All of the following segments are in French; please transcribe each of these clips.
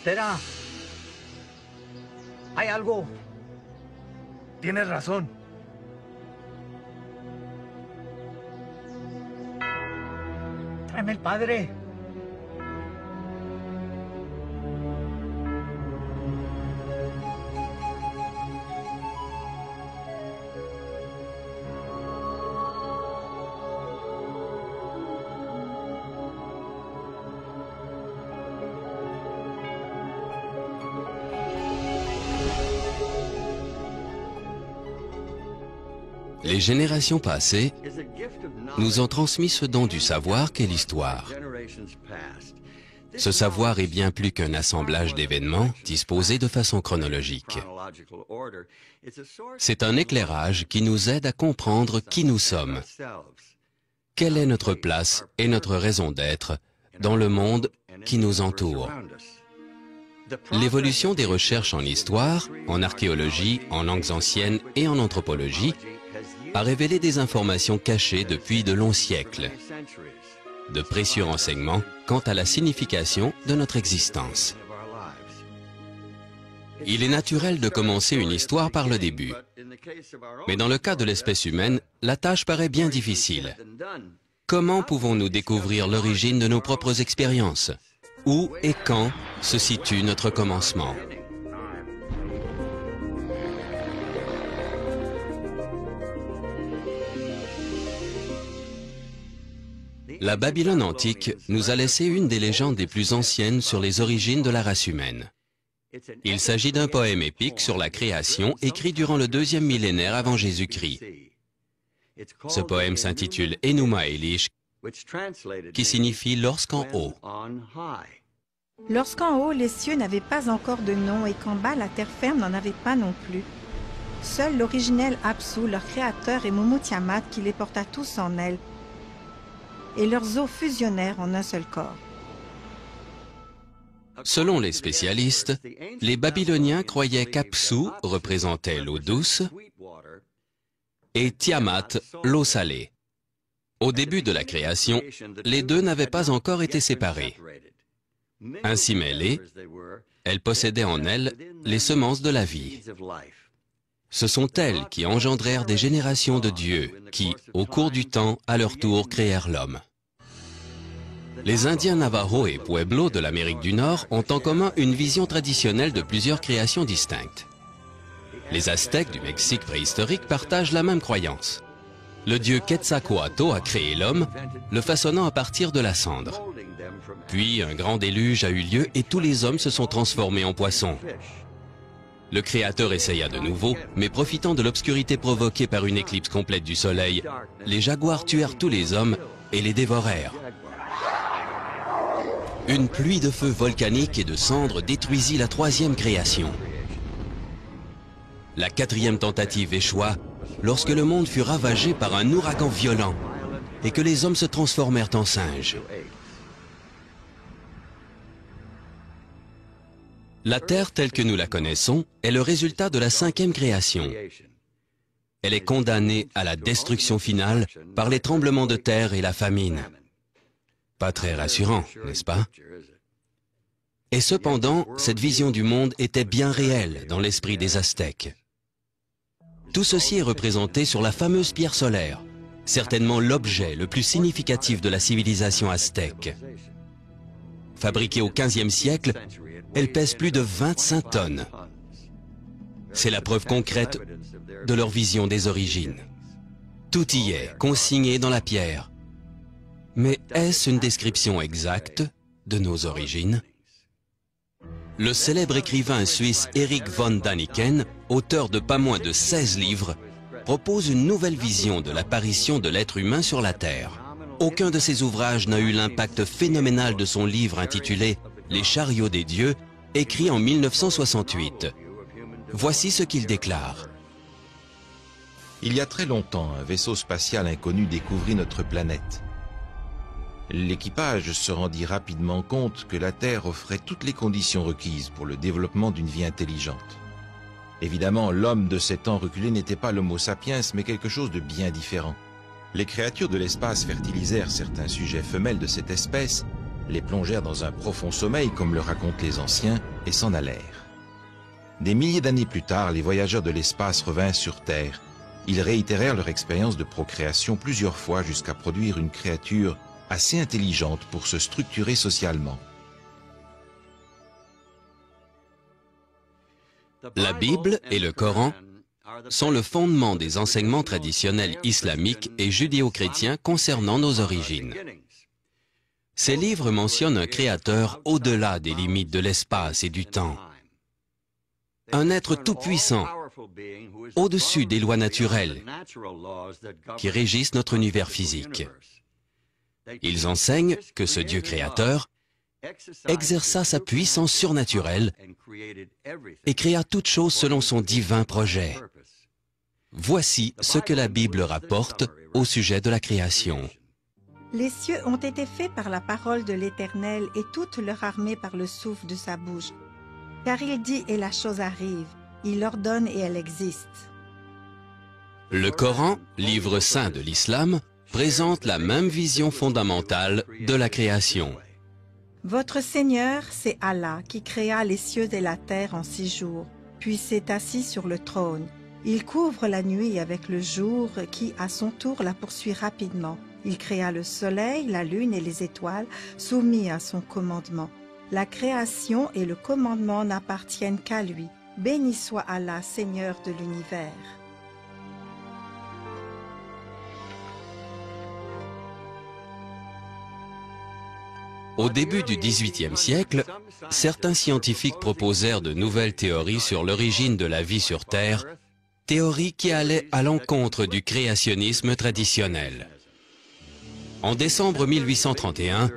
Espera. Hay algo. Tienes razón. Tráeme el padre. Les générations passées nous ont transmis ce don du savoir qu'est l'histoire. Ce savoir est bien plus qu'un assemblage d'événements disposés de façon chronologique. C'est un éclairage qui nous aide à comprendre qui nous sommes, quelle est notre place et notre raison d'être dans le monde qui nous entoure. L'évolution des recherches en histoire, en archéologie, en langues anciennes et en anthropologie a révélé des informations cachées depuis de longs siècles, de précieux renseignements quant à la signification de notre existence. Il est naturel de commencer une histoire par le début, mais dans le cas de l'espèce humaine, la tâche paraît bien difficile. Comment pouvons-nous découvrir l'origine de nos propres expériences? Où et quand se situe notre commencement? La Babylone antique nous a laissé une des légendes les plus anciennes sur les origines de la race humaine. Il s'agit d'un poème épique sur la création écrit durant le 2e millénaire avant Jésus-Christ. Ce poème s'intitule Enuma Elish, qui signifie « lorsqu'en haut ». Lorsqu'en haut, les cieux n'avaient pas encore de nom et qu'en bas, la terre ferme n'en avait pas non plus. Seul l'originel Apsu, leur créateur, et Mummu Tiamat qui les porta tous en elle, et leurs os fusionnèrent en un seul corps. Selon les spécialistes, les Babyloniens croyaient qu'Apsu représentait l'eau douce et Tiamat l'eau salée. Au début de la création, les deux n'avaient pas encore été séparés. Ainsi mêlées, elles possédaient en elles les semences de la vie. Ce sont elles qui engendrèrent des générations de dieux qui, au cours du temps, à leur tour, créèrent l'homme. Les Indiens Navajo et Pueblo de l'Amérique du Nord ont en commun une vision traditionnelle de plusieurs créations distinctes. Les Aztèques du Mexique préhistorique partagent la même croyance. Le dieu Quetzalcoatl a créé l'homme, le façonnant à partir de la cendre. Puis un grand déluge a eu lieu et tous les hommes se sont transformés en poissons. Le Créateur essaya de nouveau, mais profitant de l'obscurité provoquée par une éclipse complète du soleil, les jaguars tuèrent tous les hommes et les dévorèrent. Une pluie de feu volcanique et de cendres détruisit la 3e création. La 4e tentative échoua lorsque le monde fut ravagé par un ouragan violent et que les hommes se transformèrent en singes. La Terre telle que nous la connaissons est le résultat de la 5e création. Elle est condamnée à la destruction finale par les tremblements de terre et la famine. Pas très rassurant, n'est-ce pas? Et cependant, cette vision du monde était bien réelle dans l'esprit des Aztèques. Tout ceci est représenté sur la fameuse pierre solaire, certainement l'objet le plus significatif de la civilisation aztèque. Fabriquée au XVe siècle, elle pèse plus de 25 tonnes. C'est la preuve concrète de leur vision des origines. Tout y est consigné dans la pierre. Mais est-ce une description exacte de nos origines? Le célèbre écrivain suisse Erich von Däniken, auteur de pas moins de 16 livres, propose une nouvelle vision de l'apparition de l'être humain sur la Terre. Aucun de ses ouvrages n'a eu l'impact phénoménal de son livre intitulé « Les chariots des dieux », écrit en 1968. Voici ce qu'il déclare. Il y a très longtemps, un vaisseau spatial inconnu découvrit notre planète. L'équipage se rendit rapidement compte que la Terre offrait toutes les conditions requises pour le développement d'une vie intelligente. Évidemment, l'homme de ces temps reculés n'était pas l'Homo sapiens, mais quelque chose de bien différent. Les créatures de l'espace fertilisèrent certains sujets femelles de cette espèce, les plongèrent dans un profond sommeil, comme le racontent les anciens, et s'en allèrent. Des milliers d'années plus tard, les voyageurs de l'espace revinrent sur Terre. Ils réitérèrent leur expérience de procréation plusieurs fois jusqu'à produire une créature assez intelligente pour se structurer socialement. La Bible et le Coran sont le fondement des enseignements traditionnels islamiques et judéo-chrétiens concernant nos origines. Ces livres mentionnent un créateur au-delà des limites de l'espace et du temps. Un être tout-puissant, au-dessus des lois naturelles qui régissent notre univers physique. Ils enseignent que ce Dieu créateur exerça sa puissance surnaturelle et créa toute chose selon son divin projet. Voici ce que la Bible rapporte au sujet de la création. Les cieux ont été faits par la parole de l'Éternel et toute leur armée par le souffle de sa bouche. Car il dit et la chose arrive, il ordonne et elle existe. Le Coran, livre saint de l'islam, présente la même vision fondamentale de la création. Votre Seigneur, c'est Allah qui créa les cieux et la terre en 6 jours, puis s'est assis sur le trône. Il couvre la nuit avec le jour qui, à son tour, la poursuit rapidement. Il créa le soleil, la lune et les étoiles, soumis à son commandement. La création et le commandement n'appartiennent qu'à lui. Béni soit Allah, Seigneur de l'univers. Au début du XVIIIe siècle, certains scientifiques proposèrent de nouvelles théories sur l'origine de la vie sur Terre, théories qui allaient à l'encontre du créationnisme traditionnel. En décembre 1831,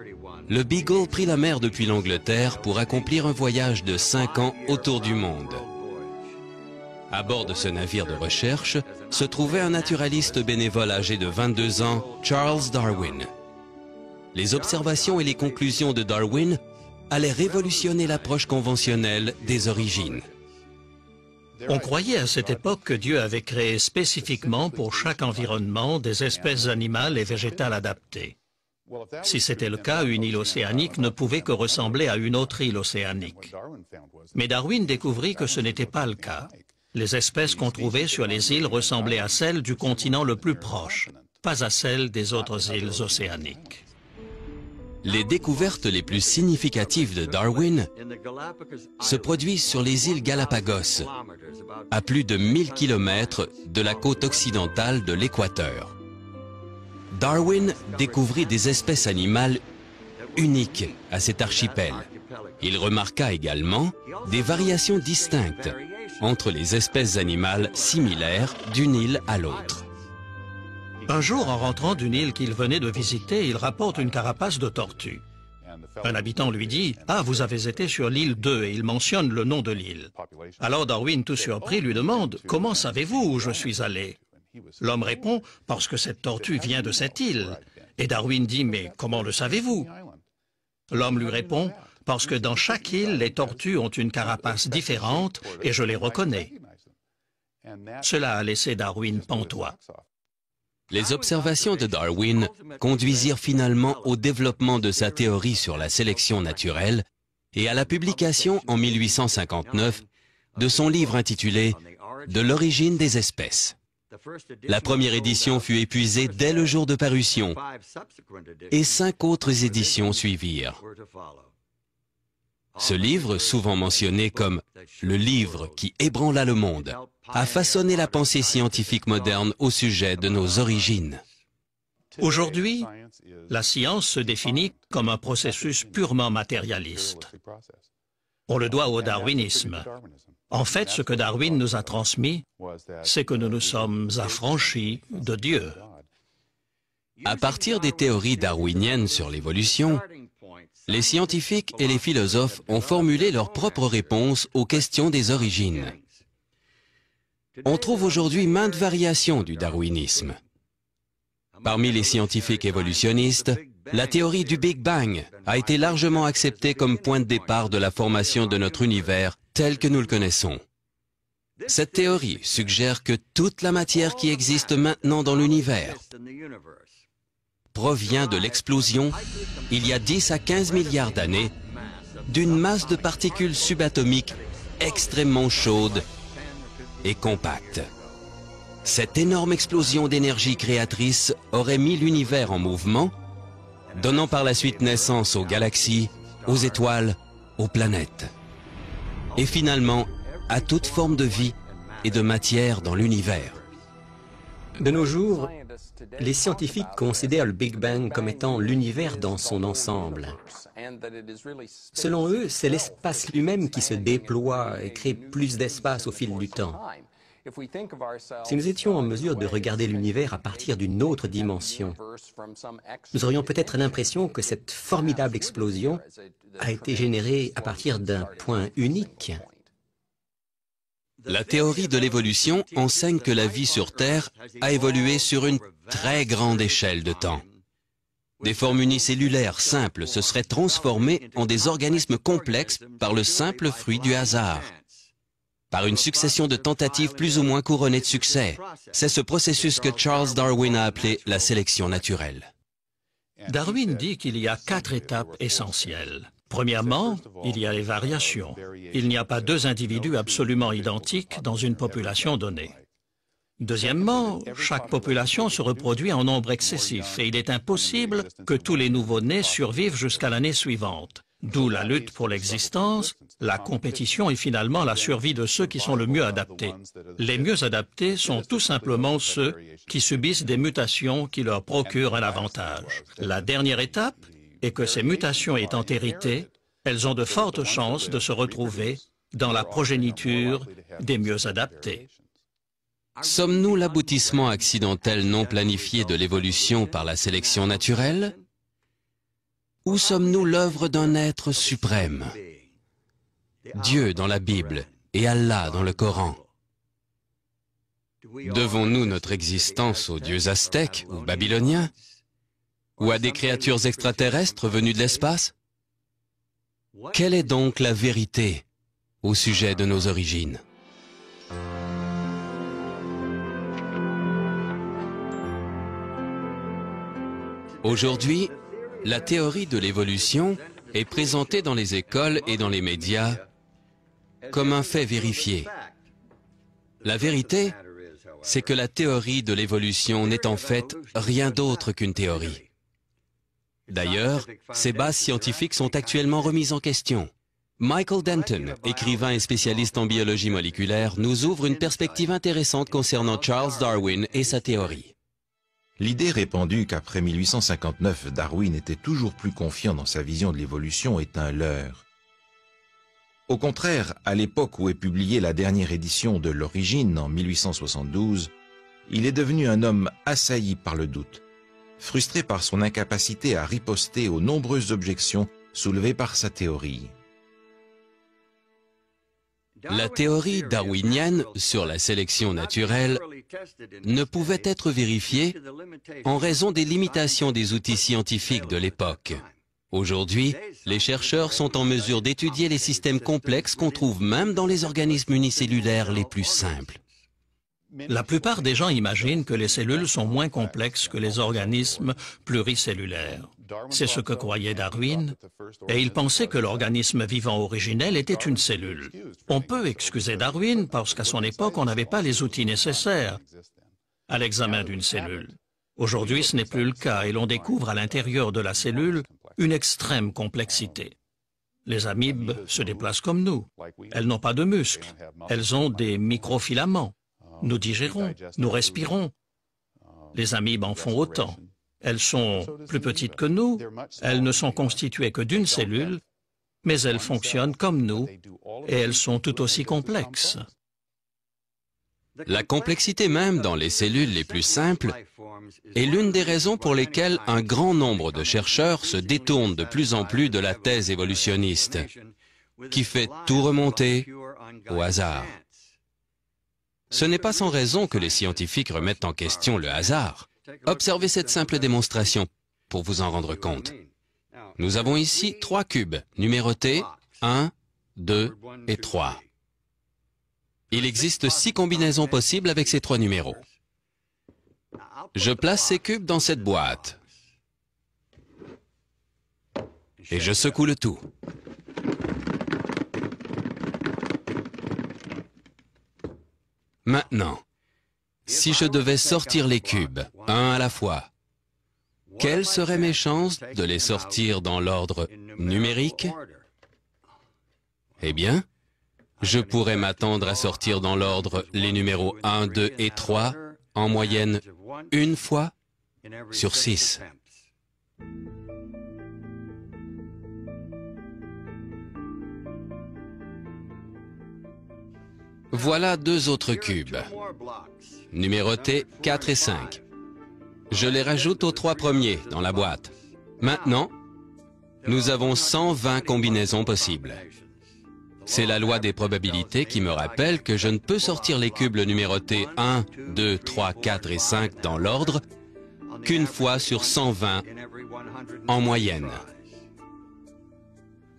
le Beagle prit la mer depuis l'Angleterre pour accomplir un voyage de 5 ans autour du monde. À bord de ce navire de recherche se trouvait un naturaliste bénévole âgé de 22 ans, Charles Darwin. Les observations et les conclusions de Darwin allaient révolutionner l'approche conventionnelle des origines. On croyait à cette époque que Dieu avait créé spécifiquement pour chaque environnement des espèces animales et végétales adaptées. Si c'était le cas, une île océanique ne pouvait que ressembler à une autre île océanique. Mais Darwin découvrit que ce n'était pas le cas. Les espèces qu'on trouvait sur les îles ressemblaient à celles du continent le plus proche, pas à celles des autres îles océaniques. Les découvertes les plus significatives de Darwin se produisent sur les îles Galapagos, à plus de 1000 km de la côte occidentale de l'Équateur. Darwin découvrit des espèces animales uniques à cet archipel. Il remarqua également des variations distinctes entre les espèces animales similaires d'une île à l'autre. Un jour, en rentrant d'une île qu'il venait de visiter, il rapporte une carapace de tortue. Un habitant lui dit « Ah, vous avez été sur l'île 2 » et il mentionne le nom de l'île. Alors Darwin, tout surpris, lui demande « Comment savez-vous où je suis allé ?» L'homme répond « Parce que cette tortue vient de cette île. » Et Darwin dit « Mais comment le savez-vous » L'homme lui répond « Parce que dans chaque île, les tortues ont une carapace différente et je les reconnais. » Cela a laissé Darwin pantois. Les observations de Darwin conduisirent finalement au développement de sa théorie sur la sélection naturelle et à la publication en 1859 de son livre intitulé « De l'origine des espèces ». La première édition fut épuisée dès le jour de parution et 5 autres éditions suivirent. Ce livre, souvent mentionné comme « le livre qui ébranla le monde », a façonné la pensée scientifique moderne au sujet de nos origines. Aujourd'hui, la science se définit comme un processus purement matérialiste. On le doit au darwinisme. En fait, ce que Darwin nous a transmis, c'est que nous nous sommes affranchis de Dieu. À partir des théories darwiniennes sur l'évolution, les scientifiques et les philosophes ont formulé leurs propres réponses aux questions des origines. On trouve aujourd'hui maintes variations du darwinisme. Parmi les scientifiques évolutionnistes, la théorie du Big Bang a été largement acceptée comme point de départ de la formation de notre univers tel que nous le connaissons. Cette théorie suggère que toute la matière qui existe maintenant dans l'univers provient de l'explosion, il y a 10 à 15 milliards d'années, d'une masse de particules subatomiques extrêmement chaudes et compactes. Cette énorme explosion d'énergie créatrice aurait mis l'univers en mouvement, donnant par la suite naissance aux galaxies, aux étoiles, aux planètes. Et finalement, à toute forme de vie et de matière dans l'univers. De nos jours, les scientifiques considèrent le Big Bang comme étant l'univers dans son ensemble. Selon eux, c'est l'espace lui-même qui se déploie et crée plus d'espace au fil du temps. Si nous étions en mesure de regarder l'univers à partir d'une autre dimension, nous aurions peut-être l'impression que cette formidable explosion a été générée à partir d'un point unique. La théorie de l'évolution enseigne que la vie sur Terre a évolué sur une très grande échelle de temps. Des formes unicellulaires simples se seraient transformées en des organismes complexes par le simple fruit du hasard, par une succession de tentatives plus ou moins couronnées de succès. C'est ce processus que Charles Darwin a appelé la sélection naturelle. Darwin dit qu'il y a 4 étapes essentielles. Premièrement, il y a les variations. Il n'y a pas 2 individus absolument identiques dans une population donnée. Deuxièmement, chaque population se reproduit en nombre excessif et il est impossible que tous les nouveau-nés survivent jusqu'à l'année suivante. D'où la lutte pour l'existence, la compétition et finalement la survie de ceux qui sont le mieux adaptés. Les mieux adaptés sont tout simplement ceux qui subissent des mutations qui leur procurent un avantage. La dernière étape est que ces mutations étant héritées, elles ont de fortes chances de se retrouver dans la progéniture des mieux adaptés. Sommes-nous l'aboutissement accidentel non planifié de l'évolution par la sélection naturelle? Ou sommes-nous l'œuvre d'un être suprême? Dieu dans la Bible et Allah dans le Coran. Devons-nous notre existence aux dieux aztèques ou babyloniens? Ou à des créatures extraterrestres venues de l'espace? Quelle est donc la vérité au sujet de nos origines? Aujourd'hui, la théorie de l'évolution est présentée dans les écoles et dans les médias comme un fait vérifié. La vérité, c'est que la théorie de l'évolution n'est en fait rien d'autre qu'une théorie. D'ailleurs, ces bases scientifiques sont actuellement remises en question. Michael Denton, écrivain et spécialiste en biologie moléculaire, nous ouvre une perspective intéressante concernant Charles Darwin et sa théorie. L'idée répandue qu'après 1859, Darwin était toujours plus confiant dans sa vision de l'évolution est un leurre. Au contraire, à l'époque où est publiée la dernière édition de l'Origine en 1872, il est devenu un homme assailli par le doute, frustré par son incapacité à riposter aux nombreuses objections soulevées par sa théorie. La théorie darwinienne sur la sélection naturelle ne pouvait être vérifiée en raison des limitations des outils scientifiques de l'époque. Aujourd'hui, les chercheurs sont en mesure d'étudier les systèmes complexes qu'on trouve même dans les organismes unicellulaires les plus simples. La plupart des gens imaginent que les cellules sont moins complexes que les organismes pluricellulaires. C'est ce que croyait Darwin, et il pensait que l'organisme vivant originel était une cellule. On peut excuser Darwin parce qu'à son époque, on n'avait pas les outils nécessaires à l'examen d'une cellule. Aujourd'hui, ce n'est plus le cas et l'on découvre à l'intérieur de la cellule une extrême complexité. Les amibes se déplacent comme nous. Elles n'ont pas de muscles. Elles ont des microfilaments. Nous digérons, nous respirons. Les amibes en font autant. Elles sont plus petites que nous, elles ne sont constituées que d'une cellule, mais elles fonctionnent comme nous et elles sont tout aussi complexes. La complexité même dans les cellules les plus simples est l'une des raisons pour lesquelles un grand nombre de chercheurs se détournent de plus en plus de la thèse évolutionniste, qui fait tout remonter au hasard. Ce n'est pas sans raison que les scientifiques remettent en question le hasard. Observez cette simple démonstration pour vous en rendre compte. Nous avons ici 3 cubes numérotés 1, 2 et 3. Il existe 6 combinaisons possibles avec ces 3 numéros. Je place ces cubes dans cette boîte et je secoue le tout. Maintenant, si je devais sortir les cubes, un à la fois, quelles seraient mes chances de les sortir dans l'ordre numérique? Eh bien, je pourrais m'attendre à sortir dans l'ordre les numéros 1, 2 et 3 en moyenne une fois sur 6. Voilà deux autres cubes, numérotés 4 et 5. Je les rajoute aux 3 premiers dans la boîte. Maintenant, nous avons 120 combinaisons possibles. C'est la loi des probabilités qui me rappelle que je ne peux sortir les cubes numérotés 1, 2, 3, 4 et 5 dans l'ordre qu'une fois sur 120 en moyenne.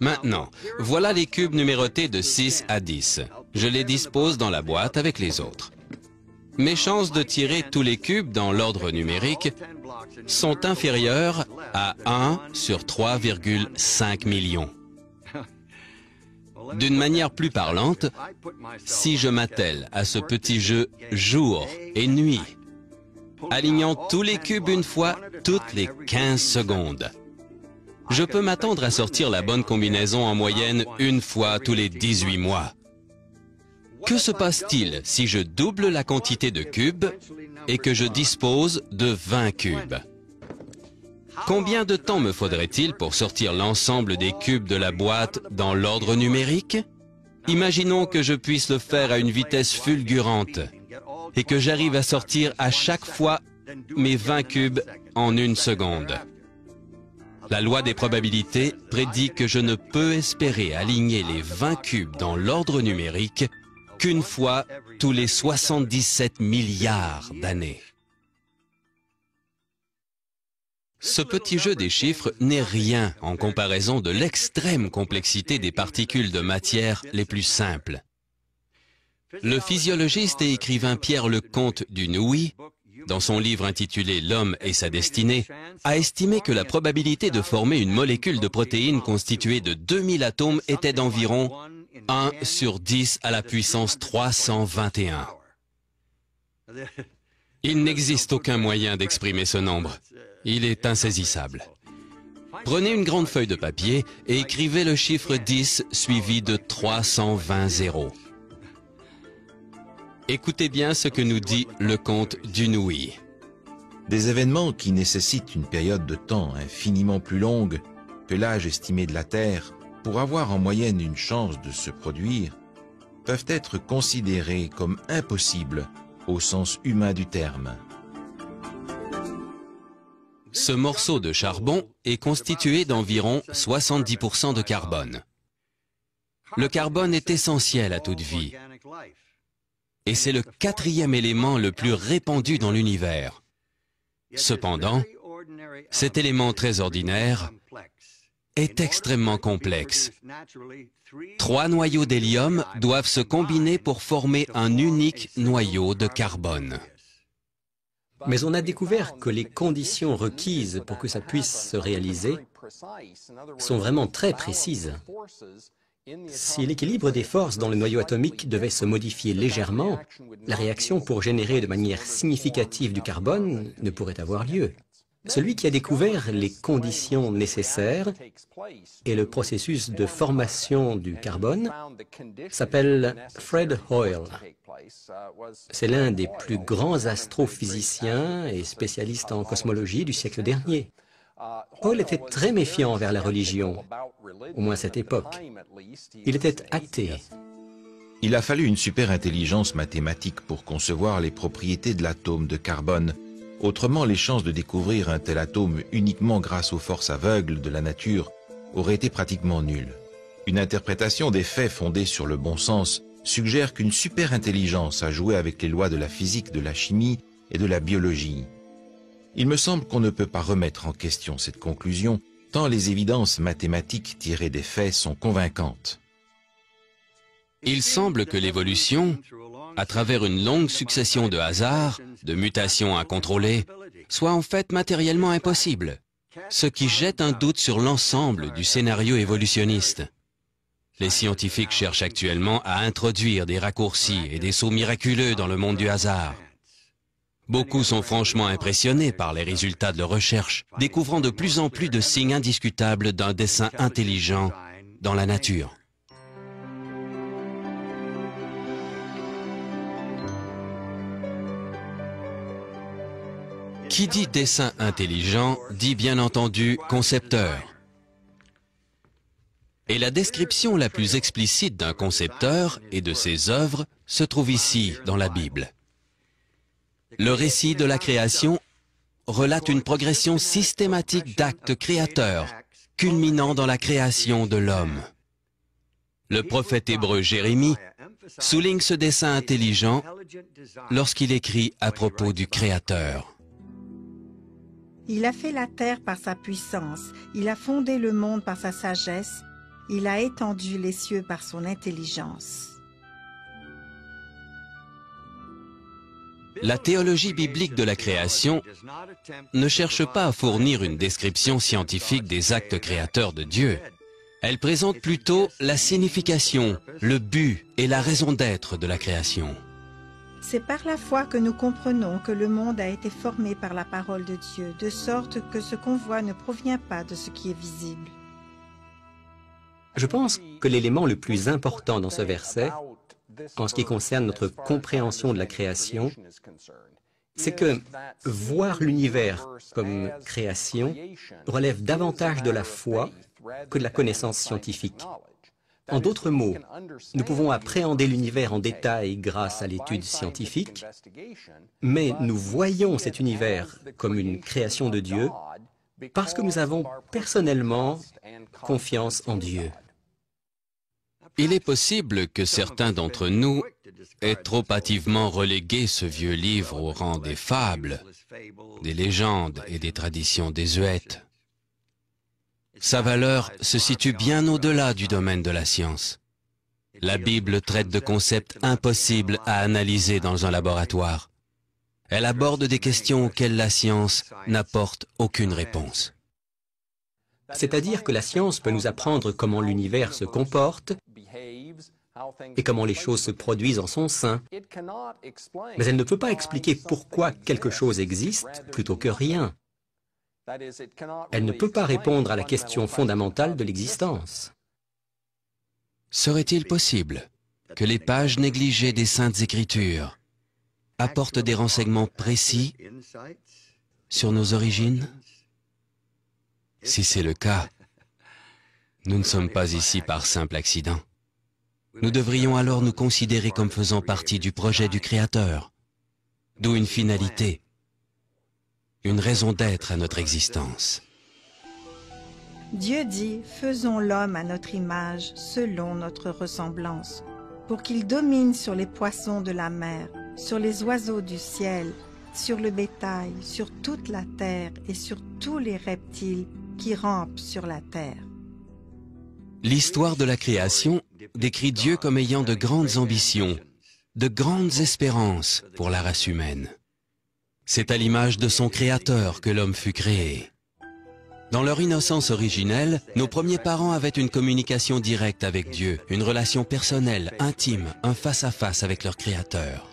Maintenant, voilà les cubes numérotés de 6 à 10. Je les dispose dans la boîte avec les autres. Mes chances de tirer tous les cubes dans l'ordre numérique sont inférieures à 1 sur 3,5 millions. D'une manière plus parlante, si je m'attelle à ce petit jeu jour et nuit, alignant tous les cubes une fois toutes les 15 secondes, je peux m'attendre à sortir la bonne combinaison en moyenne une fois tous les 18 mois. Que se passe-t-il si je double la quantité de cubes et que je dispose de 20 cubes? Combien de temps me faudrait-il pour sortir l'ensemble des cubes de la boîte dans l'ordre numérique? Imaginons que je puisse le faire à une vitesse fulgurante et que j'arrive à sortir à chaque fois mes 20 cubes en 1 seconde. La loi des probabilités prédit que je ne peux espérer aligner les 20 cubes dans l'ordre numérique qu'une fois tous les 77 milliards d'années. Ce petit jeu des chiffres n'est rien en comparaison de l'extrême complexité des particules de matière les plus simples. Le physiologiste et écrivain Pierre Lecomte du Nouilly, dans son livre intitulé « L'homme et sa destinée », a estimé que la probabilité de former une molécule de protéines constituée de 2000 atomes était d'environ 1 sur 10 à la puissance 321. Il n'existe aucun moyen d'exprimer ce nombre. Il est insaisissable. Prenez une grande feuille de papier et écrivez le chiffre 10 suivi de 320 zéros. Écoutez bien ce que nous dit Lecomte du Nouilly. Des événements qui nécessitent une période de temps infiniment plus longue que l'âge estimé de la Terre pour avoir en moyenne une chance de se produire peuvent être considérés comme impossibles au sens humain du terme. Ce morceau de charbon est constitué d'environ 70% de carbone. Le carbone est essentiel à toute vie. Et c'est le 4e élément le plus répandu dans l'univers. Cependant, cet élément très ordinaire est extrêmement complexe. 3 noyaux d'hélium doivent se combiner pour former un unique noyau de carbone. Mais on a découvert que les conditions requises pour que ça puisse se réaliser sont vraiment très précises. Si l'équilibre des forces dans le noyau atomique devait se modifier légèrement, la réaction pour générer de manière significative du carbone ne pourrait avoir lieu. Celui qui a découvert les conditions nécessaires et le processus de formation du carbone s'appelle Fred Hoyle. C'est l'un des plus grands astrophysiciens et spécialistes en cosmologie du siècle dernier. Hoyle était très méfiant envers la religion, au moins à cette époque. Il était athée. Il a fallu une super-intelligence mathématique pour concevoir les propriétés de l'atome de carbone. Autrement, les chances de découvrir un tel atome uniquement grâce aux forces aveugles de la nature auraient été pratiquement nulles. Une interprétation des faits fondée sur le bon sens suggère qu'une super-intelligence a joué avec les lois de la physique, de la chimie et de la biologie. Il me semble qu'on ne peut pas remettre en question cette conclusion, tant les évidences mathématiques tirées des faits sont convaincantes. Il semble que l'évolution, à travers une longue succession de hasards, de mutations incontrôlées, soit en fait matériellement impossible, ce qui jette un doute sur l'ensemble du scénario évolutionniste. Les scientifiques cherchent actuellement à introduire des raccourcis et des sauts miraculeux dans le monde du hasard. Beaucoup sont franchement impressionnés par les résultats de leurs recherches, découvrant de plus en plus de signes indiscutables d'un dessein intelligent dans la nature. Qui dit dessein intelligent dit bien entendu concepteur. Et la description la plus explicite d'un concepteur et de ses œuvres se trouve ici dans la Bible. Le récit de la création relate une progression systématique d'actes créateurs, culminant dans la création de l'homme. Le prophète hébreu Jérémie souligne ce dessein intelligent lorsqu'il écrit à propos du Créateur. Il a fait la terre par sa puissance, il a fondé le monde par sa sagesse, il a étendu les cieux par son intelligence. La théologie biblique de la création ne cherche pas à fournir une description scientifique des actes créateurs de Dieu. Elle présente plutôt la signification, le but et la raison d'être de la création. C'est par la foi que nous comprenons que le monde a été formé par la parole de Dieu, de sorte que ce qu'on voit ne provient pas de ce qui est visible. Je pense que l'élément le plus important dans ce verset, en ce qui concerne notre compréhension de la création, c'est que voir l'univers comme création relève davantage de la foi que de la connaissance scientifique. En d'autres mots, nous pouvons appréhender l'univers en détail grâce à l'étude scientifique, mais nous voyons cet univers comme une création de Dieu parce que nous avons personnellement confiance en Dieu. Il est possible que certains d'entre nous aient trop hâtivement relégué ce vieux livre au rang des fables, des légendes et des traditions désuètes. Sa valeur se situe bien au-delà du domaine de la science. La Bible traite de concepts impossibles à analyser dans un laboratoire. Elle aborde des questions auxquelles la science n'apporte aucune réponse. C'est-à-dire que la science peut nous apprendre comment l'univers se comporte et comment les choses se produisent en son sein, mais elle ne peut pas expliquer pourquoi quelque chose existe plutôt que rien. Elle ne peut pas répondre à la question fondamentale de l'existence. Serait-il possible que les pages négligées des Saintes Écritures apportent des renseignements précis sur nos origines? Si c'est le cas, nous ne sommes pas ici par simple accident. Nous devrions alors nous considérer comme faisant partie du projet du Créateur, d'où une finalité, une raison d'être à notre existence. Dieu dit, faisons l'homme à notre image, selon notre ressemblance, pour qu'il domine sur les poissons de la mer, sur les oiseaux du ciel, sur le bétail, sur toute la terre et sur tous les reptiles qui rampent sur la terre. L'histoire de la création décrit Dieu comme ayant de grandes ambitions, de grandes espérances pour la race humaine. C'est à l'image de son Créateur que l'homme fut créé. Dans leur innocence originelle, nos premiers parents avaient une communication directe avec Dieu, une relation personnelle, intime, un face-à-face avec leur Créateur.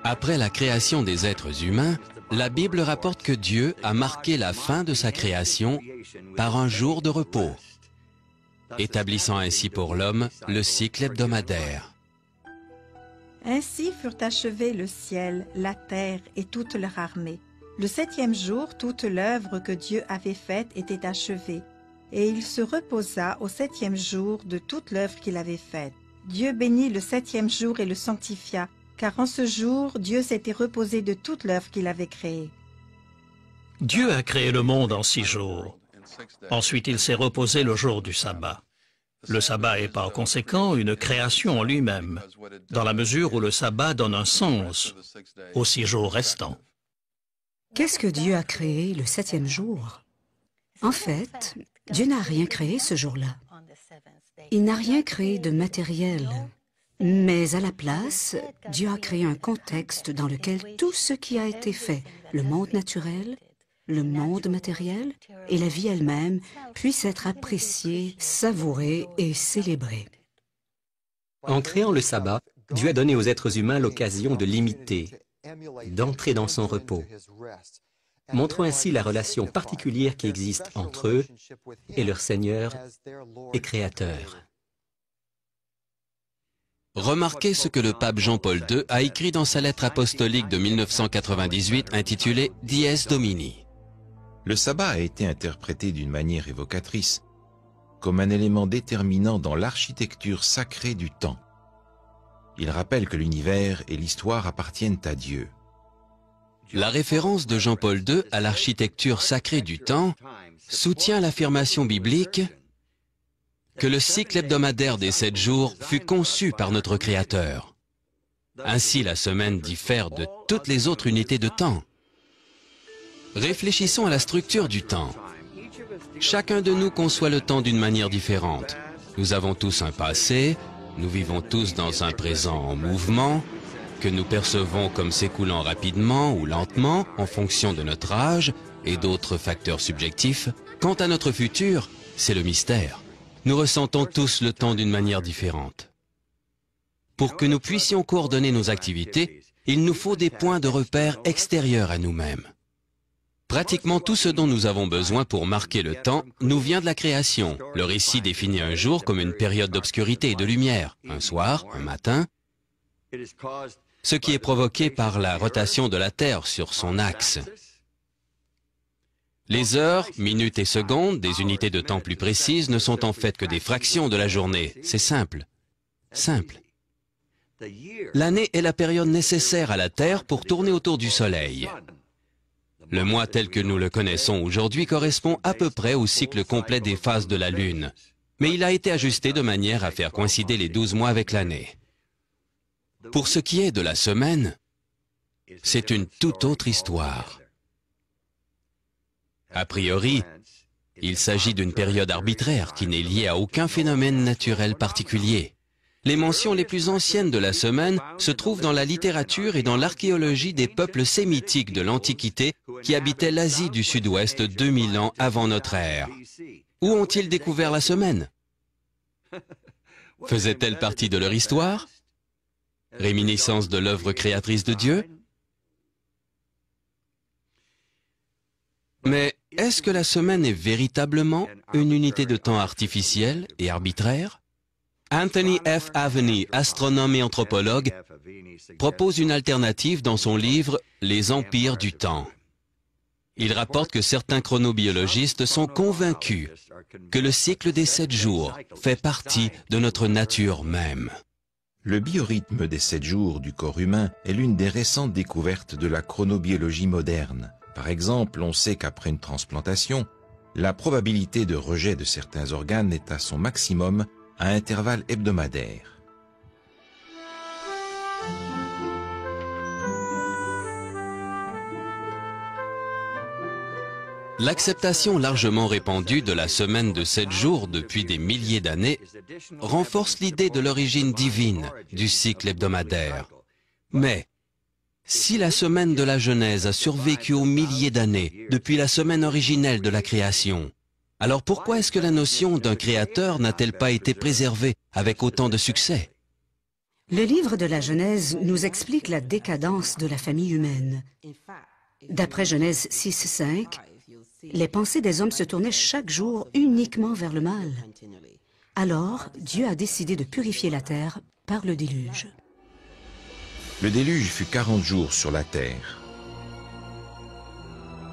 Après la création des êtres humains, la Bible rapporte que Dieu a marqué la fin de sa création par un jour de repos, établissant ainsi pour l'homme le cycle hebdomadaire. Ainsi furent achevés le ciel, la terre et toute leur armée. Le septième jour, toute l'œuvre que Dieu avait faite était achevée, et il se reposa au septième jour de toute l'œuvre qu'il avait faite. Dieu bénit le septième jour et le sanctifia, car en ce jour, Dieu s'était reposé de toute l'œuvre qu'il avait créée. Dieu a créé le monde en 6 jours. Ensuite, il s'est reposé le jour du sabbat. Le sabbat est par conséquent une création en lui-même, dans la mesure où le sabbat donne un sens aux 6 jours restants. Qu'est-ce que Dieu a créé le septième jour? En fait, Dieu n'a rien créé ce jour-là. Il n'a rien créé de matériel. Mais à la place, Dieu a créé un contexte dans lequel tout ce qui a été fait, le monde naturel, le monde matériel et la vie elle-même puissent être appréciées, savourées et célébrées. En créant le sabbat, Dieu a donné aux êtres humains l'occasion de l'imiter, d'entrer dans son repos, montrant ainsi la relation particulière qui existe entre eux et leur Seigneur et Créateur. Remarquez ce que le pape Jean-Paul II a écrit dans sa lettre apostolique de 1998 intitulée Dies Domini. Le sabbat a été interprété d'une manière évocatrice, comme un élément déterminant dans l'architecture sacrée du temps. Il rappelle que l'univers et l'histoire appartiennent à Dieu. La référence de Jean-Paul II à l'architecture sacrée du temps soutient l'affirmation biblique que le cycle hebdomadaire des 7 jours fut conçu par notre Créateur. Ainsi, la semaine diffère de toutes les autres unités de temps. Réfléchissons à la structure du temps. Chacun de nous conçoit le temps d'une manière différente. Nous avons tous un passé, nous vivons tous dans un présent en mouvement, que nous percevons comme s'écoulant rapidement ou lentement en fonction de notre âge et d'autres facteurs subjectifs. Quant à notre futur, c'est le mystère. Nous ressentons tous le temps d'une manière différente. Pour que nous puissions coordonner nos activités, il nous faut des points de repère extérieurs à nous-mêmes. Pratiquement tout ce dont nous avons besoin pour marquer le temps nous vient de la création. Le récit définit un jour comme une période d'obscurité et de lumière, un soir, un matin, ce qui est provoqué par la rotation de la Terre sur son axe. Les heures, minutes et secondes, des unités de temps plus précises, ne sont en fait que des fractions de la journée. C'est simple. Simple. L'année est la période nécessaire à la Terre pour tourner autour du Soleil. Le mois tel que nous le connaissons aujourd'hui correspond à peu près au cycle complet des phases de la Lune. Mais il a été ajusté de manière à faire coïncider les 12 mois avec l'année. Pour ce qui est de la semaine, c'est une toute autre histoire. A priori, il s'agit d'une période arbitraire qui n'est liée à aucun phénomène naturel particulier. Les mentions les plus anciennes de la semaine se trouvent dans la littérature et dans l'archéologie des peuples sémitiques de l'Antiquité qui habitaient l'Asie du Sud-Ouest 2000 ans avant notre ère. Où ont-ils découvert la semaine? Faisait-elle partie de leur histoire? Réminiscence de l'œuvre créatrice de Dieu? Mais est-ce que la semaine est véritablement une unité de temps artificielle et arbitraire? Anthony F. Aveney, astronome et anthropologue, propose une alternative dans son livre « Les empires du temps ». Il rapporte que certains chronobiologistes sont convaincus que le cycle des 7 jours fait partie de notre nature même. Le biorhythme des 7 jours du corps humain est l'une des récentes découvertes de la chronobiologie moderne. Par exemple, on sait qu'après une transplantation, la probabilité de rejet de certains organes est à son maximum à intervalles hebdomadaires. L'acceptation largement répandue de la semaine de 7 jours depuis des milliers d'années renforce l'idée de l'origine divine du cycle hebdomadaire. Mais, si la semaine de la Genèse a survécu aux milliers d'années depuis la semaine originelle de la création, alors pourquoi est-ce que la notion d'un créateur n'a-t-elle pas été préservée avec autant de succès? Le livre de la Genèse nous explique la décadence de la famille humaine. D'après Genèse 6:5, les pensées des hommes se tournaient chaque jour uniquement vers le mal. Alors, Dieu a décidé de purifier la terre par le déluge. Le déluge fut 40 jours sur la terre.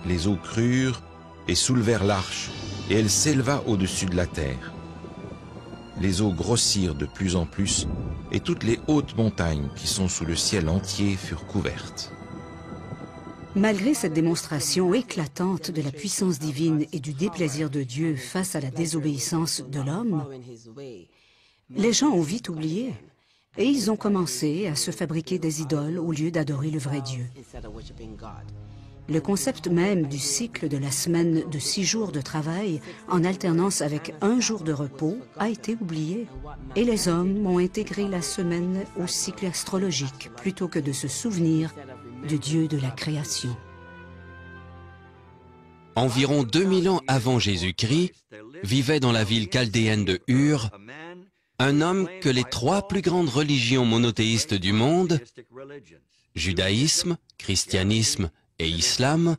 Les eaux crurent et soulevèrent l'arche, et elle s'éleva au-dessus de la terre. Les eaux grossirent de plus en plus, et toutes les hautes montagnes qui sont sous le ciel entier furent couvertes. Malgré cette démonstration éclatante de la puissance divine et du déplaisir de Dieu face à la désobéissance de l'homme, les gens ont vite oublié et ils ont commencé à se fabriquer des idoles au lieu d'adorer le vrai Dieu. Le concept même du cycle de la semaine de 6 jours de travail en alternance avec 1 jour de repos a été oublié et les hommes ont intégré la semaine au cycle astrologique plutôt que de se souvenir du Dieu de la création. environ 2000 ans avant Jésus-Christ, vivait dans la ville chaldéenne de Ur un homme que les trois plus grandes religions monothéistes du monde, judaïsme, christianisme et islam,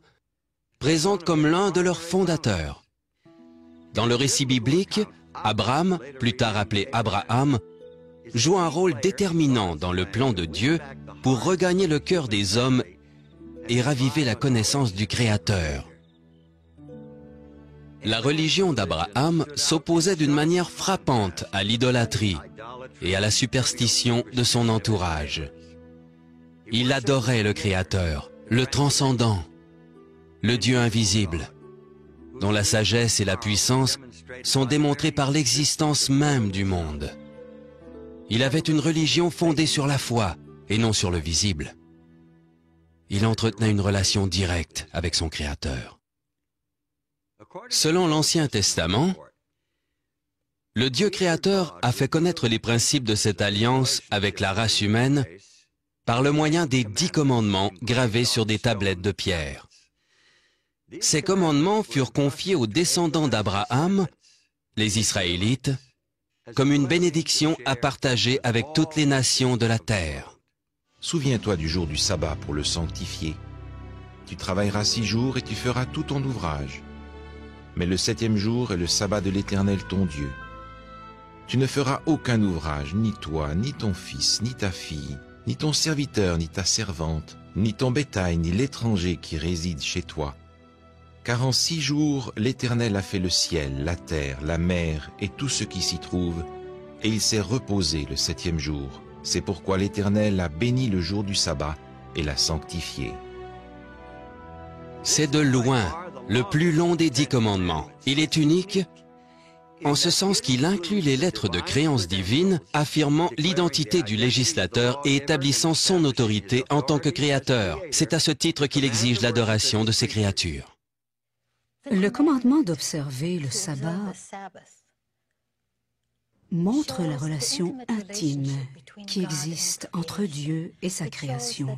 présentent comme l'un de leurs fondateurs. Dans le récit biblique, Abraham, plus tard appelé Abraham, joue un rôle déterminant dans le plan de Dieu pour regagner le cœur des hommes et raviver la connaissance du Créateur. La religion d'Abraham s'opposait d'une manière frappante à l'idolâtrie et à la superstition de son entourage. Il adorait le Créateur, le transcendant, le Dieu invisible, dont la sagesse et la puissance sont démontrées par l'existence même du monde. Il avait une religion fondée sur la foi et non sur le visible. Il entretenait une relation directe avec son Créateur. Selon l'Ancien Testament, le Dieu créateur a fait connaître les principes de cette alliance avec la race humaine par le moyen des 10 commandements gravés sur des tablettes de pierre. Ces commandements furent confiés aux descendants d'Abraham, les Israélites, comme une bénédiction à partager avec toutes les nations de la terre. Souviens-toi du jour du sabbat pour le sanctifier. Tu travailleras 6 jours et tu feras tout ton ouvrage. Mais le 7e jour est le sabbat de l'Éternel ton Dieu. Tu ne feras aucun ouvrage, ni toi, ni ton fils, ni ta fille, ni ton serviteur, ni ta servante, ni ton bétail, ni l'étranger qui réside chez toi. Car en 6 jours, l'Éternel a fait le ciel, la terre, la mer et tout ce qui s'y trouve, et il s'est reposé le 7e jour. C'est pourquoi l'Éternel a béni le jour du sabbat et l'a sanctifié. C'est de loin le plus long des 10 commandements. Il est unique en ce sens qu'il inclut les lettres de créance divine affirmant l'identité du législateur et établissant son autorité en tant que créateur. C'est à ce titre qu'il exige l'adoration de ses créatures. Le commandement d'observer le sabbat montre la relation intime qui existe entre Dieu et sa création.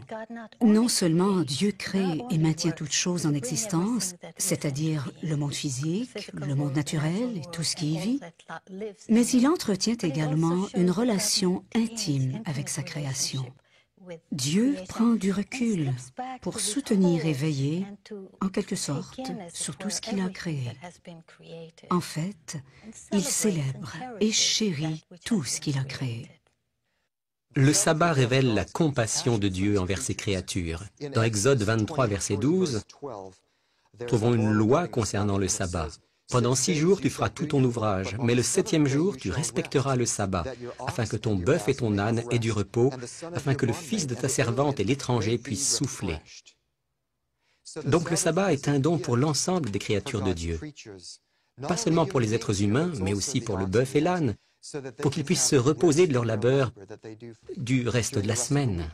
Non seulement Dieu crée et maintient toutes choses en existence, c'est-à-dire le monde physique, le monde naturel et tout ce qui y vit, mais il entretient également une relation intime avec sa création. Dieu prend du recul pour soutenir et veiller, en quelque sorte, sur tout ce qu'il a créé. En fait, il célèbre et chérit tout ce qu'il a créé. Le sabbat révèle la compassion de Dieu envers ses créatures. Dans Exode 23, verset 12, trouvons une loi concernant le sabbat. Pendant 6 jours, tu feras tout ton ouvrage, mais le 7e jour, tu respecteras le sabbat, afin que ton bœuf et ton âne aient du repos, afin que le fils de ta servante et l'étranger puissent souffler. Donc le sabbat est un don pour l'ensemble des créatures de Dieu. Pas seulement pour les êtres humains, mais aussi pour le bœuf et l'âne, pour qu'ils puissent se reposer de leur labeur du reste de la semaine.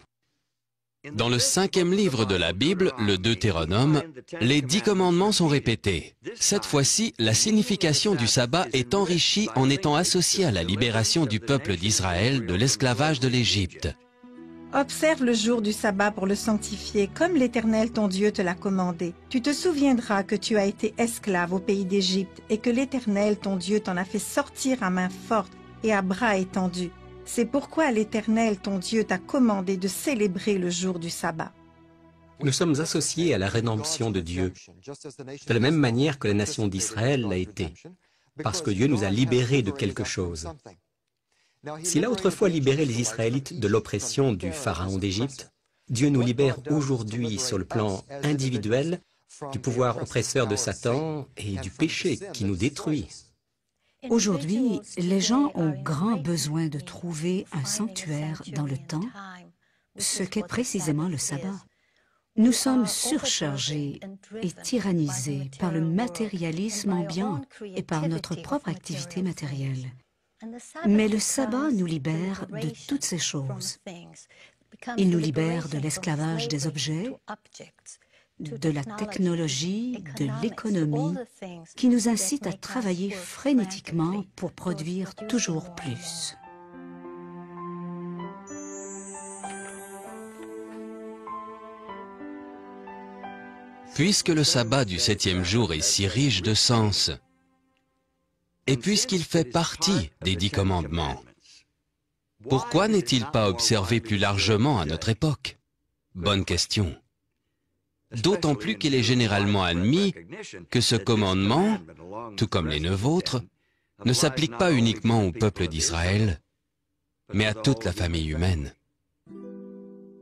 Dans le 5e livre de la Bible, le Deutéronome, les 10 commandements sont répétés. Cette fois-ci, la signification du sabbat est enrichie en étant associée à la libération du peuple d'Israël de l'esclavage de l'Égypte. Observe le jour du sabbat pour le sanctifier, comme l'Éternel ton Dieu te l'a commandé. Tu te souviendras que tu as été esclave au pays d'Égypte et que l'Éternel ton Dieu t'en a fait sortir à main forte et à bras étendus. C'est pourquoi l'Éternel, ton Dieu, t'a commandé de célébrer le jour du sabbat. Nous sommes associés à la rédemption de Dieu, de la même manière que la nation d'Israël l'a été, parce que Dieu nous a libérés de quelque chose. S'il a autrefois libéré les Israélites de l'oppression du pharaon d'Égypte, Dieu nous libère aujourd'hui sur le plan individuel du pouvoir oppresseur de Satan et du péché qui nous détruit. Aujourd'hui, les gens ont grand besoin de trouver un sanctuaire dans le temps, ce qu'est précisément le sabbat. Nous sommes surchargés et tyrannisés par le matérialisme ambiant et par notre propre activité matérielle. Mais le sabbat nous libère de toutes ces choses. Il nous libère de l'esclavage des objets, de la technologie, de l'économie, qui nous incite à travailler frénétiquement pour produire toujours plus. Puisque le sabbat du 7e jour est si riche de sens, et puisqu'il fait partie des 10 commandements, pourquoi n'est-il pas observé plus largement à notre époque? Bonne question. D'autant plus qu'il est généralement admis que ce commandement, tout comme les 9 autres, ne s'applique pas uniquement au peuple d'Israël, mais à toute la famille humaine.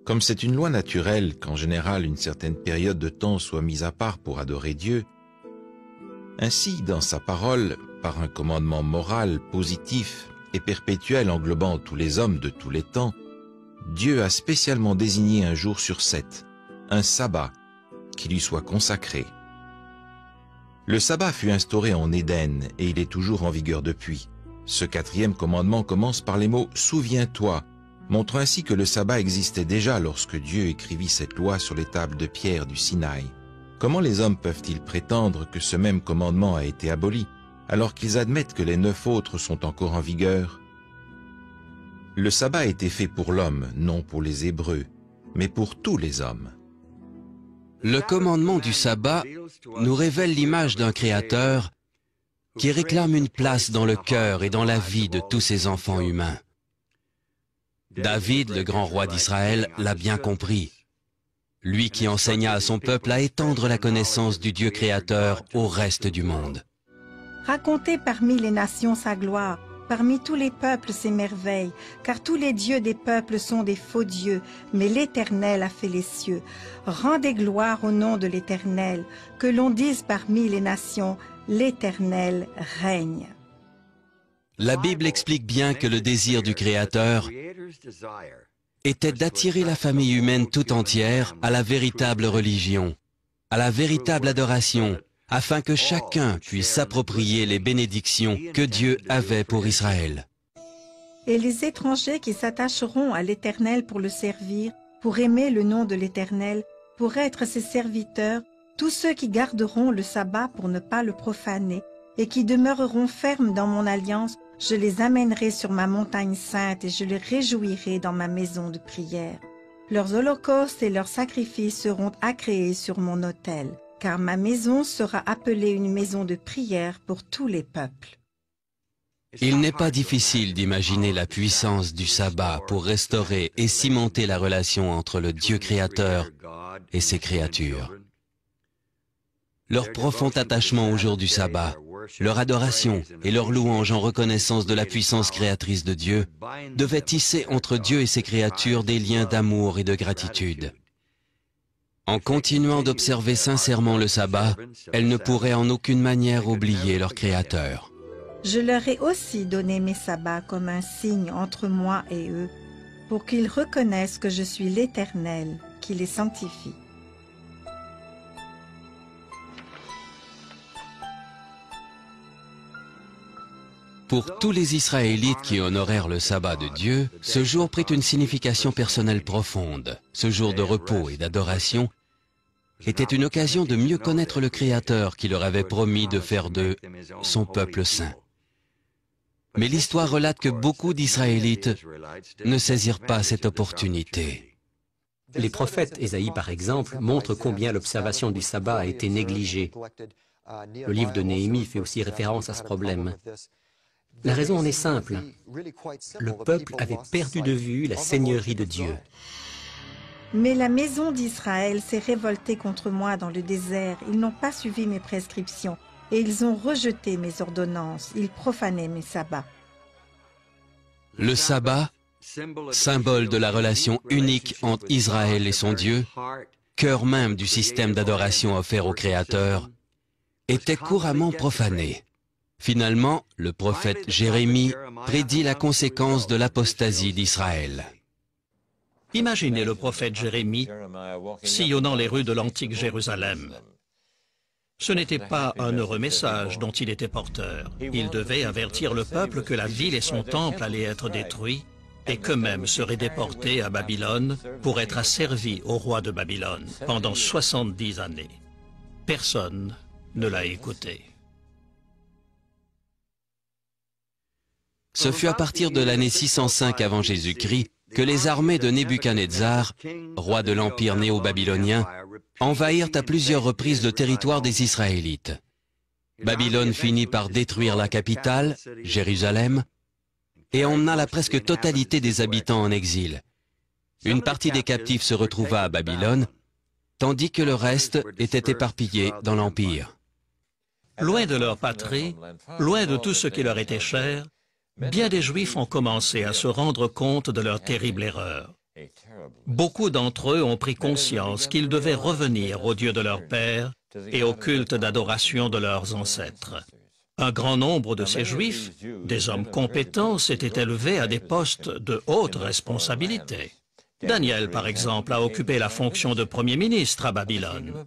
Comme c'est une loi naturelle qu'en général une certaine période de temps soit mise à part pour adorer Dieu, ainsi dans sa parole, par un commandement moral, positif et perpétuel englobant tous les hommes de tous les temps, Dieu a spécialement désigné un jour sur 7, un sabbat, qui lui soit consacré. Le sabbat fut instauré en Éden et il est toujours en vigueur depuis. Ce 4e commandement commence par les mots « Souviens-toi », montrant ainsi que le sabbat existait déjà lorsque Dieu écrivit cette loi sur les tables de pierre du Sinaï. Comment les hommes peuvent-ils prétendre que ce même commandement a été aboli, alors qu'ils admettent que les 9 autres sont encore en vigueur? Le sabbat a été fait pour l'homme, non pour les Hébreux, mais pour tous les hommes. Le commandement du sabbat nous révèle l'image d'un Créateur qui réclame une place dans le cœur et dans la vie de tous ses enfants humains. David, le grand roi d'Israël, l'a bien compris. Lui qui enseigna à son peuple à étendre la connaissance du Dieu créateur au reste du monde. Racontez parmi les nations sa gloire, parmi tous les peuples ses merveilles, car tous les dieux des peuples sont des faux dieux, mais l'Éternel a fait les cieux. Rendez gloire au nom de l'Éternel, que l'on dise parmi les nations, l'Éternel règne. La Bible explique bien que le désir du Créateur était d'attirer la famille humaine tout entière à la véritable religion, à la véritable adoration, afin que chacun puisse s'approprier les bénédictions que Dieu avait pour Israël. Et les étrangers qui s'attacheront à l'Éternel pour le servir, pour aimer le nom de l'Éternel, pour être ses serviteurs, tous ceux qui garderont le sabbat pour ne pas le profaner, et qui demeureront fermes dans mon alliance, je les amènerai sur ma montagne sainte et je les réjouirai dans ma maison de prière. Leurs holocaustes et leurs sacrifices seront agréés sur mon autel, car ma maison sera appelée une maison de prière pour tous les peuples. Il n'est pas difficile d'imaginer la puissance du sabbat pour restaurer et cimenter la relation entre le Dieu créateur et ses créatures. Leur profond attachement au jour du sabbat, leur adoration et leur louange en reconnaissance de la puissance créatrice de Dieu devaient tisser entre Dieu et ses créatures des liens d'amour et de gratitude. En continuant d'observer sincèrement le sabbat, elles ne pourraient en aucune manière oublier leur Créateur. Je leur ai aussi donné mes sabbats comme un signe entre moi et eux, pour qu'ils reconnaissent que je suis l'Éternel, qui les sanctifie. Pour tous les Israélites qui honorèrent le sabbat de Dieu, ce jour prit une signification personnelle profonde. Ce jour de repos et d'adoration était une occasion de mieux connaître le Créateur qui leur avait promis de faire d'eux son peuple saint. Mais l'histoire relate que beaucoup d'Israélites ne saisirent pas cette opportunité. Les prophètes, Ésaïe par exemple, montrent combien l'observation du sabbat a été négligée. Le livre de Néhémie fait aussi référence à ce problème. La raison en est simple. Le peuple avait perdu de vue la seigneurie de Dieu. Mais la maison d'Israël s'est révoltée contre moi dans le désert. Ils n'ont pas suivi mes prescriptions et ils ont rejeté mes ordonnances. Ils profanaient mes sabbats. Le sabbat, symbole de la relation unique entre Israël et son Dieu, cœur même du système d'adoration offert au Créateur, était couramment profané. Finalement, le prophète Jérémie prédit la conséquence de l'apostasie d'Israël. Imaginez le prophète Jérémie sillonnant les rues de l'antique Jérusalem. Ce n'était pas un heureux message dont il était porteur. Il devait avertir le peuple que la ville et son temple allaient être détruits et qu'eux-mêmes seraient déportés à Babylone pour être asservis au roi de Babylone pendant 70 années. Personne ne l'a écouté. Ce fut à partir de l'année 605 avant Jésus-Christ que les armées de Nebuchadnezzar, roi de l'empire néo-babylonien, envahirent à plusieurs reprises le territoire des Israélites. Babylone finit par détruire la capitale, Jérusalem, et emmena la presque totalité des habitants en exil. Une partie des captifs se retrouva à Babylone, tandis que le reste était éparpillé dans l'Empire. Loin de leur patrie, loin de tout ce qui leur était cher, bien des Juifs ont commencé à se rendre compte de leur terrible erreur. Beaucoup d'entre eux ont pris conscience qu'ils devaient revenir au Dieu de leur père et au culte d'adoration de leurs ancêtres. Un grand nombre de ces Juifs, des hommes compétents, s'étaient élevés à des postes de haute responsabilité. Daniel, par exemple, a occupé la fonction de premier ministre à Babylone.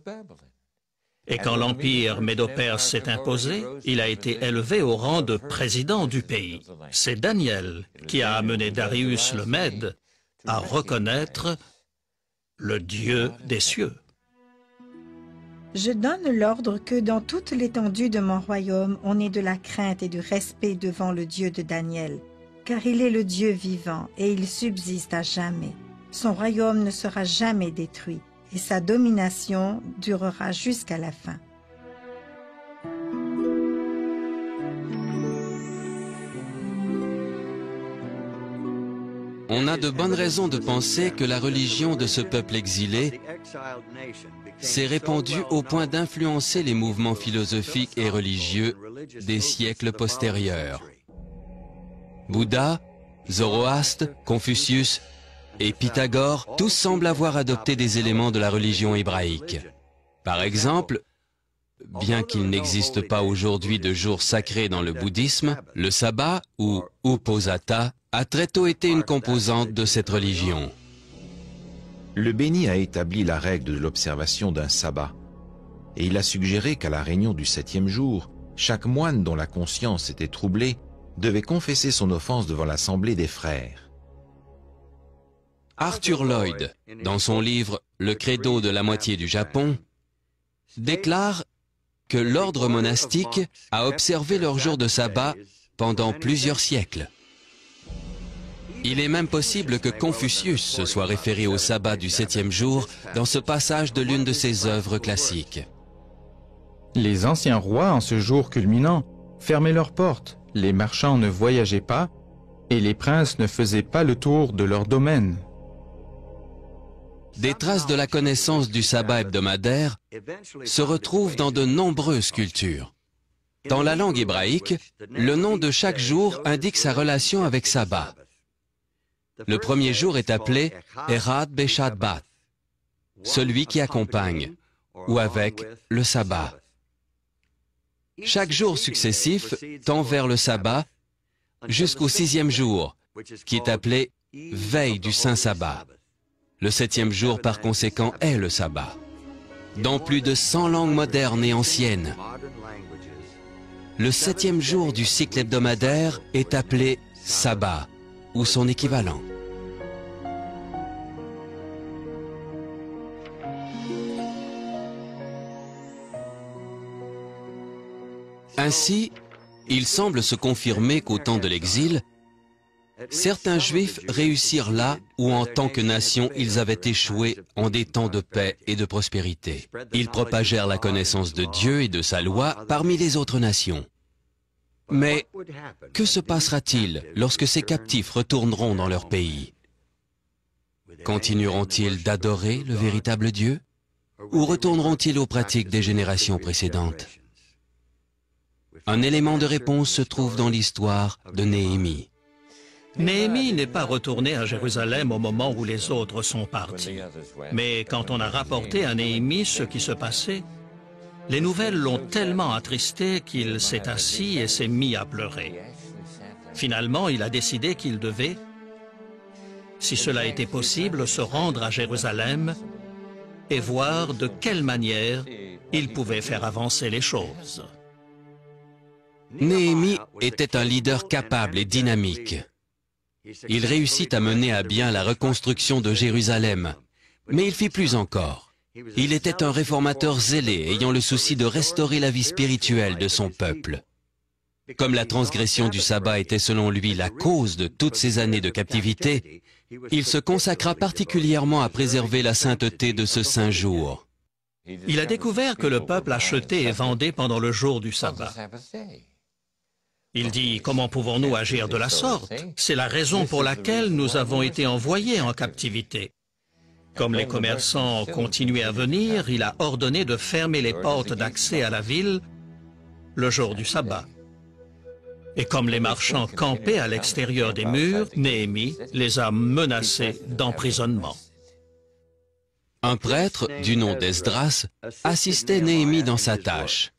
Et quand l'empire médo-perse s'est imposé, il a été élevé au rang de président du pays. C'est Daniel qui a amené Darius le Mède à reconnaître le Dieu des cieux. Je donne l'ordre que dans toute l'étendue de mon royaume, on ait de la crainte et du respect devant le Dieu de Daniel, car il est le Dieu vivant et il subsiste à jamais. Son royaume ne sera jamais détruit et sa domination durera jusqu'à la fin. On a de bonnes raisons de penser que la religion de ce peuple exilé s'est répandue au point d'influencer les mouvements philosophiques et religieux des siècles postérieurs. Bouddha, Zoroastre, Confucius et Pythagore, tous semblent avoir adopté des éléments de la religion hébraïque. Par exemple, bien qu'il n'existe pas aujourd'hui de jour sacré dans le bouddhisme, le sabbat, ou uposatha, a très tôt été une composante de cette religion. Le béni a établi la règle de l'observation d'un sabbat, et il a suggéré qu'à la réunion du 7e jour, chaque moine dont la conscience était troublée devait confesser son offense devant l'assemblée des frères. Arthur Lloyd, dans son livre « Le credo de la moitié du Japon », déclare que l'ordre monastique a observé leur jour de sabbat pendant plusieurs siècles. Il est même possible que Confucius se soit référé au sabbat du 7e jour dans ce passage de l'une de ses œuvres classiques. Les anciens rois, en ce jour culminant, fermaient leurs portes, les marchands ne voyageaient pas, et les princes ne faisaient pas le tour de leur domaine. Des traces de la connaissance du sabbat hebdomadaire se retrouvent dans de nombreuses cultures. Dans la langue hébraïque, le nom de chaque jour indique sa relation avec sabbat. Le premier jour est appelé Erad Beshat Bat, celui qui accompagne, ou avec le sabbat. Chaque jour successif tend vers le sabbat jusqu'au 6e jour, qui est appelé veille du Saint Sabbat. Le 7e jour, par conséquent, est le sabbat. Dans plus de 100 langues modernes et anciennes, le 7e jour du cycle hebdomadaire est appelé sabbat, ou son équivalent. Ainsi, il semble se confirmer qu'au temps de l'exil, certains Juifs réussirent là où en tant que nation ils avaient échoué en des temps de paix et de prospérité. Ils propagèrent la connaissance de Dieu et de sa loi parmi les autres nations. Mais que se passera-t-il lorsque ces captifs retourneront dans leur pays? Continueront-ils d'adorer le véritable Dieu? Ou retourneront-ils aux pratiques des générations précédentes? Un élément de réponse se trouve dans l'histoire de Néhémie. Néhémie n'est pas retourné à Jérusalem au moment où les autres sont partis. Mais quand on a rapporté à Néhémie ce qui se passait, les nouvelles l'ont tellement attristé qu'il s'est assis et s'est mis à pleurer. Finalement, il a décidé qu'il devait, si cela était possible, se rendre à Jérusalem et voir de quelle manière il pouvait faire avancer les choses. Néhémie était un leader capable et dynamique. Il réussit à mener à bien la reconstruction de Jérusalem, mais il fit plus encore. Il était un réformateur zélé ayant le souci de restaurer la vie spirituelle de son peuple. Comme la transgression du sabbat était selon lui la cause de toutes ces années de captivité, il se consacra particulièrement à préserver la sainteté de ce saint jour. Il a découvert que le peuple achetait et vendait pendant le jour du sabbat. Il dit, comment pouvons-nous agir de la sorte? C'est la raison pour laquelle nous avons été envoyés en captivité. Comme les commerçants continuaient à venir, il a ordonné de fermer les portes d'accès à la ville le jour du sabbat. Et comme les marchands campaient à l'extérieur des murs, Néhémie les a menacés d'emprisonnement. Un prêtre du nom d'Esdras assistait Néhémie dans sa tâche.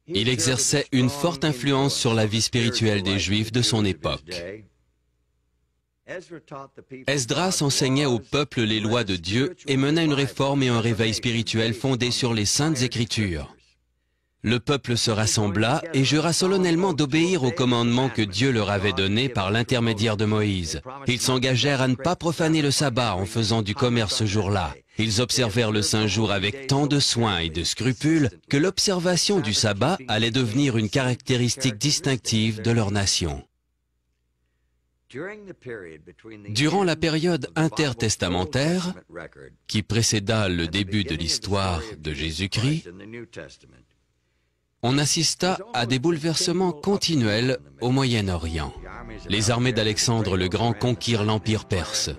Il exerçait une forte influence sur la vie spirituelle des Juifs de son époque. Esdras enseignait au peuple les lois de Dieu et menait une réforme et un réveil spirituel fondés sur les Saintes Écritures. Le peuple se rassembla et jura solennellement d'obéir aux commandements que Dieu leur avait donnés par l'intermédiaire de Moïse. Ils s'engagèrent à ne pas profaner le sabbat en faisant du commerce ce jour-là. Ils observèrent le saint jour avec tant de soin et de scrupules que l'observation du sabbat allait devenir une caractéristique distinctive de leur nation. Durant la période intertestamentaire, qui précéda le début de l'histoire de Jésus-Christ, on assista à des bouleversements continuels au Moyen-Orient. Les armées d'Alexandre le Grand conquirent l'Empire perse.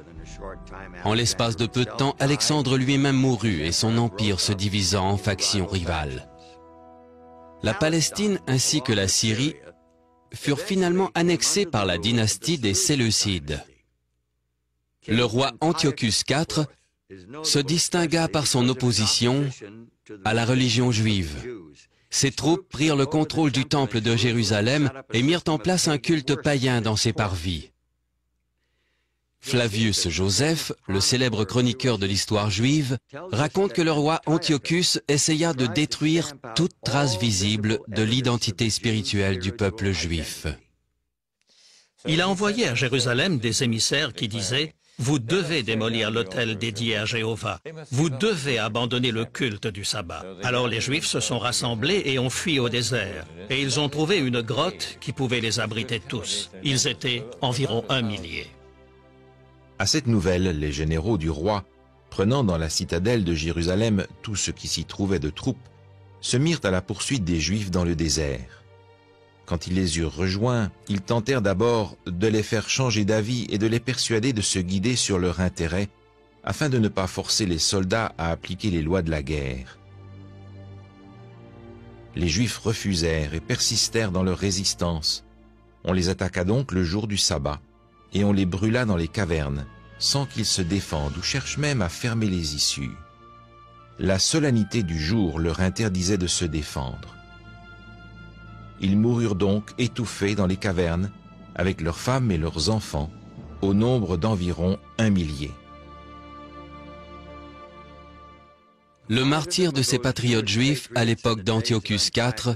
En l'espace de peu de temps, Alexandre lui-même mourut et son empire se divisa en factions rivales. La Palestine ainsi que la Syrie furent finalement annexées par la dynastie des Séleucides. Le roi Antiochus IV se distingua par son opposition à la religion juive. Ses troupes prirent le contrôle du temple de Jérusalem et mirent en place un culte païen dans ses parvis. Flavius Joseph, le célèbre chroniqueur de l'histoire juive, raconte que le roi Antiochus essaya de détruire toute trace visible de l'identité spirituelle du peuple juif. Il a envoyé à Jérusalem des émissaires qui disaient « Vous devez démolir l'autel dédié à Jéhovah. Vous devez abandonner le culte du sabbat. » Alors les Juifs se sont rassemblés et ont fui au désert. Et ils ont trouvé une grotte qui pouvait les abriter tous. Ils étaient environ 1 millier. À cette nouvelle, les généraux du roi, prenant dans la citadelle de Jérusalem tout ce qui s'y trouvait de troupes, se mirent à la poursuite des Juifs dans le désert. Quand ils les eurent rejoints, ils tentèrent d'abord de les faire changer d'avis et de les persuader de se guider sur leur intérêt, afin de ne pas forcer les soldats à appliquer les lois de la guerre. Les Juifs refusèrent et persistèrent dans leur résistance. On les attaqua donc le jour du sabbat, et on les brûla dans les cavernes, sans qu'ils se défendent ou cherchent même à fermer les issues. La solennité du jour leur interdisait de se défendre. Ils moururent donc étouffés dans les cavernes, avec leurs femmes et leurs enfants, au nombre d'environ 1 millier. Le martyre de ces patriotes juifs à l'époque d'Antiochus IV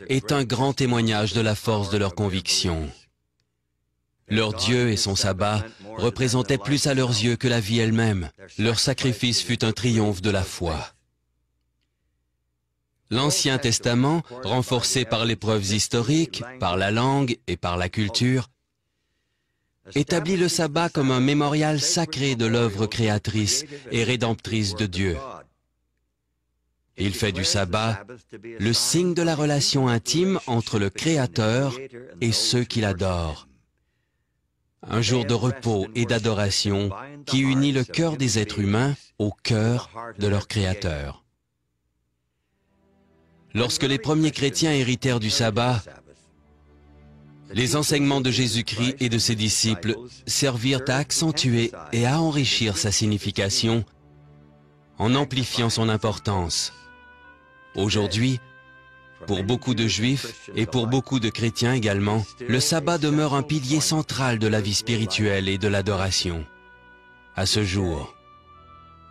est un grand témoignage de la force de leurs convictions. Leur Dieu et son sabbat représentaient plus à leurs yeux que la vie elle-même. Leur sacrifice fut un triomphe de la foi. L'Ancien Testament, renforcé par les preuves historiques, par la langue et par la culture, établit le sabbat comme un mémorial sacré de l'œuvre créatrice et rédemptrice de Dieu. Il fait du sabbat le signe de la relation intime entre le Créateur et ceux qui l'adorent. Un jour de repos et d'adoration qui unit le cœur des êtres humains au cœur de leur Créateur. Lorsque les premiers chrétiens héritèrent du sabbat, les enseignements de Jésus-Christ et de ses disciples servirent à accentuer et à enrichir sa signification en amplifiant son importance. Aujourd'hui, pour beaucoup de Juifs et pour beaucoup de chrétiens également, le sabbat demeure un pilier central de la vie spirituelle et de l'adoration. À ce jour,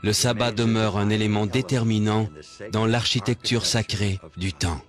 le sabbat demeure un élément déterminant dans l'architecture sacrée du temps.